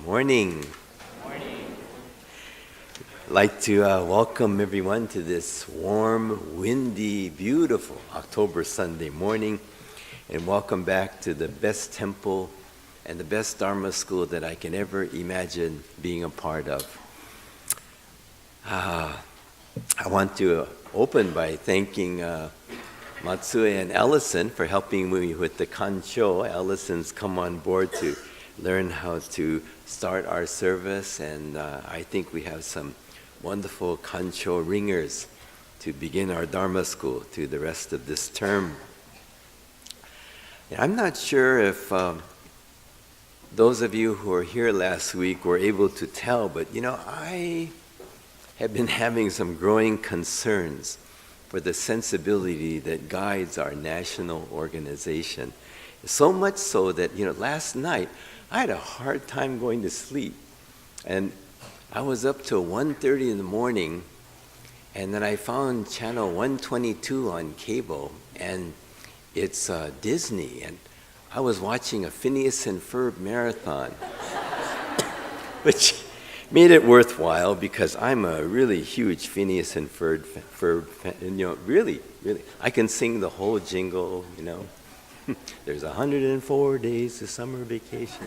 Morning. Morning. I'd like to welcome everyone to this warm, windy, beautiful October Sunday morning, and welcome back to the best temple and the best Dharma school that I can ever imagine being a part of. I want to open by thanking Matsue and Ellison for helping me with the kancho. Ellison's come on board to learn how to start our service, and I think we have some wonderful kancho ringers to begin our Dharma school to the rest of this term. I'm not sure if those of you who were here last week were able to tell, but I have been having some growing concerns for the sensibility that guides our national organization. So much so that, last night I had a hard time going to sleep. And I was up till 1:30 in the morning, and then I found channel 122 on cable, and it's Disney, and I was watching a Phineas and Ferb marathon, which made it worthwhile because I'm a really huge Phineas and Ferb fan, and really, I can sing the whole jingle, There's 104 days of summer vacation.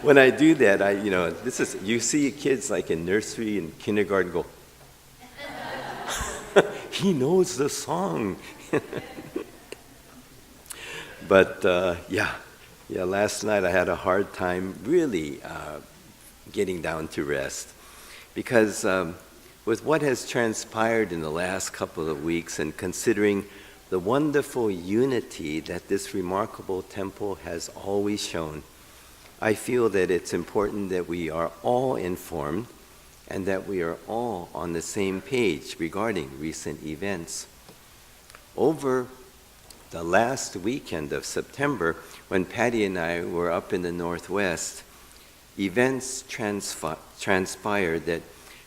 When I do that, you see kids like in nursery and kindergarten go, he knows the song. But last night I had a hard time really getting down to rest because with what has transpired in the last couple of weeks and considering the wonderful unity that this remarkable temple has always shown, I feel that it's important that we are all informed and that we are all on the same page regarding recent events. Over the last weekend of September, when Patty and I were up in the Northwest, events transpired that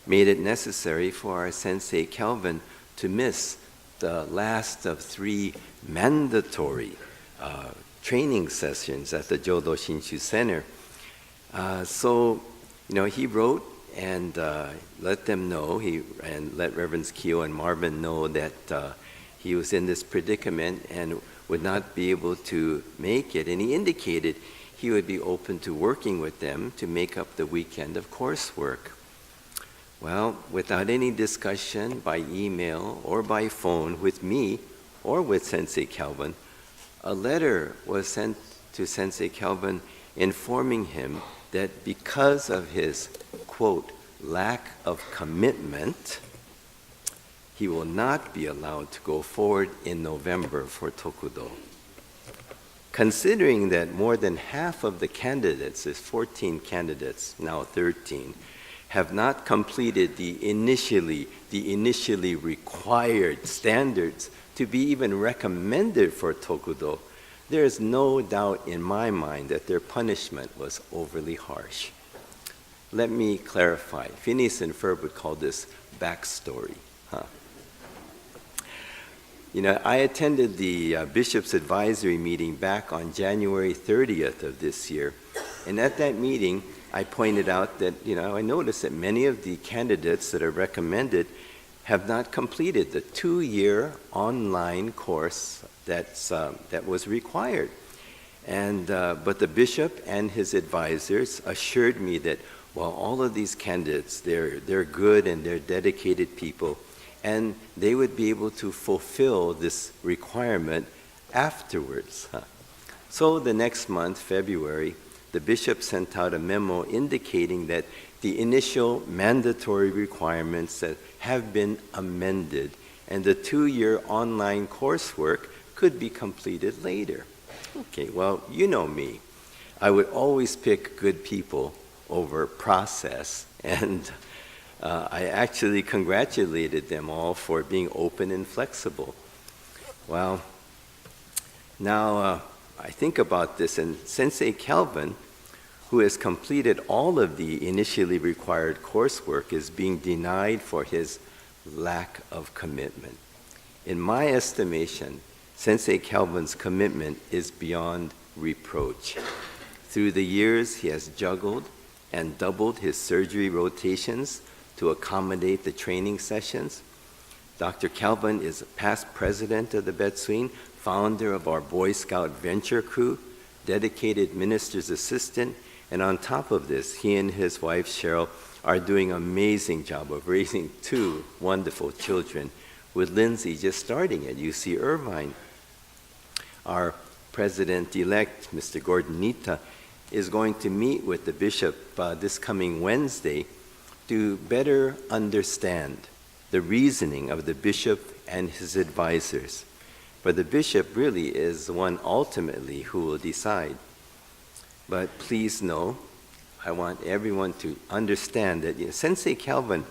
made it necessary for our sensei Calvin to miss the last of 3 mandatory training sessions at the Jodo Shinshu Center. So he wrote and let them know, and let Reverends Kyo and Marvin know that he was in this predicament and would not be able to make it. And he indicated he would be open to working with them to make up the weekend of coursework. Well, without any discussion by email or by phone with me or with Sensei Calvin, a letter was sent to Sensei Calvin informing him that because of his, quote, lack of commitment, he will not be allowed to go forward in November for Tokudo. Considering that more than half of the candidates, there's 14 candidates, now 13, have not completed the initially required standards to be even recommended for Tokudo, there is no doubt in my mind that their punishment was overly harsh. Let me clarify. Phineas and Ferb would call this backstory. I attended the Bishop's Advisory meeting back on January 30th of this year, and at that meeting, I pointed out that, I noticed that many of the candidates that are recommended have not completed the 2-year online course that was required. And but the bishop and his advisors assured me that while all of these candidates, they're good and they're dedicated people, and they would be able to fulfill this requirement afterwards. So the next month, February, the bishop sent out a memo indicating that the initial mandatory requirements that have been amended and the 2-year online coursework could be completed later. Okay, well, you know me. I would always pick good people over process, and I actually congratulated them all for being open and flexible. Well, now I think about this, and Sensei Calvin, who has completed all of the initially required coursework, is being denied for his lack of commitment. In my estimation, Sensei Calvin's commitment is beyond reproach. Through the years, he has juggled and doubled his surgery rotations to accommodate the training sessions. Dr. Calvin is a past president of the Betsuin, founder of our Boy Scout venture crew, dedicated minister's assistant, and on top of this, he and his wife Cheryl are doing an amazing job of raising 2 wonderful children, with Lindsay just starting at UC Irvine. Our president-elect, Mr. Gordon Nita, is going to meet with the bishop this coming Wednesday to better understand the reasoning of the bishop and his advisors. But the bishop really is the one ultimately who will decide. But please know, I want everyone to understand that Sensei Calvin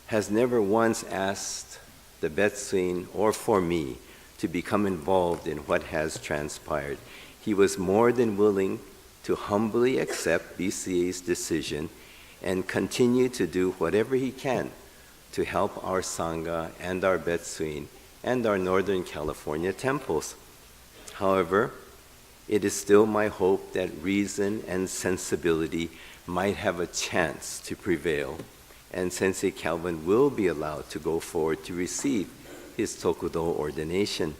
has never once asked the Betsuin or for me to become involved in what has transpired. He was more than willing to humbly accept BCA's decision and continue to do whatever he can to help our Sangha and our Betsuin and our Northern California temples. However, it is still my hope that reason and sensibility might have a chance to prevail, and Sensei Calvin will be allowed to go forward to receive his Tokudo ordination.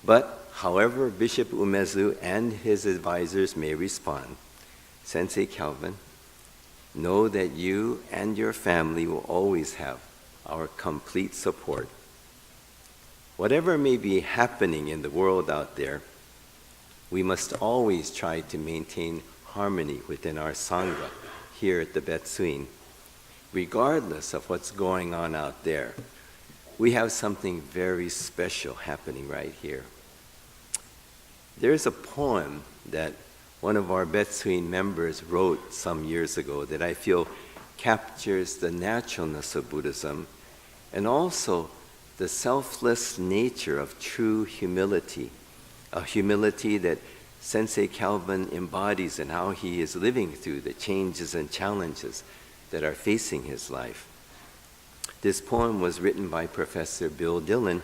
But however Bishop Umezu and his advisors may respond, Sensei Calvin, know that you and your family will always have our complete support. Whatever may be happening in the world out there, we must always try to maintain harmony within our Sangha here at the Betsuin. Regardless of what's going on out there, we have something very special happening right here. There's a poem that one of our Betsuin members wrote some years ago that I feel captures the naturalness of Buddhism and also the selfless nature of true humility, a humility that Sensei Calvin embodies in how he is living through the changes and challenges that are facing his life. This poem was written by Professor Bill Dillon.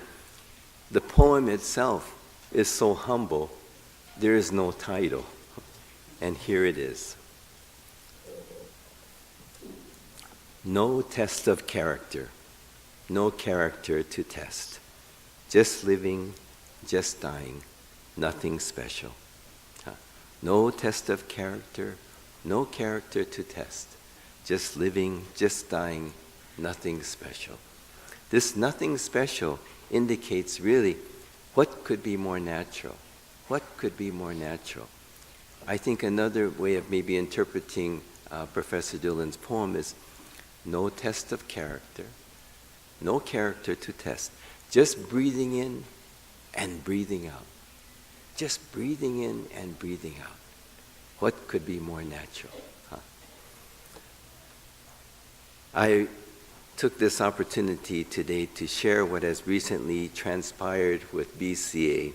The poem itself is so humble, there is no title. And here it is. No test of character, no character to test. Just living, just dying, nothing special. No test of character, no character to test. Just living, just dying, nothing special. This nothing special indicates really what could be more natural. What could be more natural? I think another way of maybe interpreting Professor Dillon's poem is no test of character, no character to test. Just breathing in and breathing out. Just breathing in and breathing out. What could be more natural? I took this opportunity today to share what has recently transpired with BCA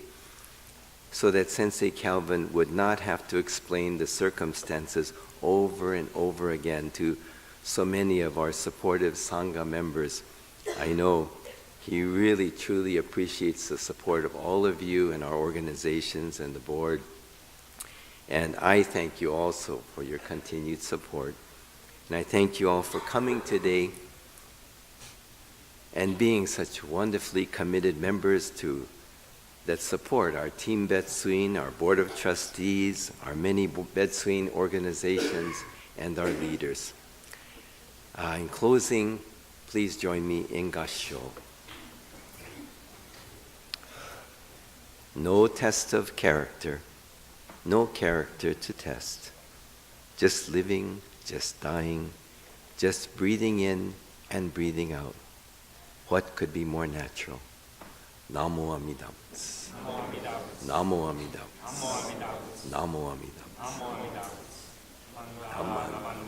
so that Sensei Calvin would not have to explain the circumstances over and over again to so many of our supportive Sangha members. I know he really truly appreciates the support of all of you and our organizations and the board. And I thank you also for your continued support. And I thank you all for coming today and being such wonderfully committed members that support our Team Betsuin, our Board of Trustees, our many Betsuin organizations, and our leaders. In closing, please join me in Gassho. No test of character, no character to test. Just living, just dying, just breathing in and breathing out. What could be more natural? Namo Amida Butsu. Namo Amida Butsu. Namo Amida Butsu. Namo Amida Butsu.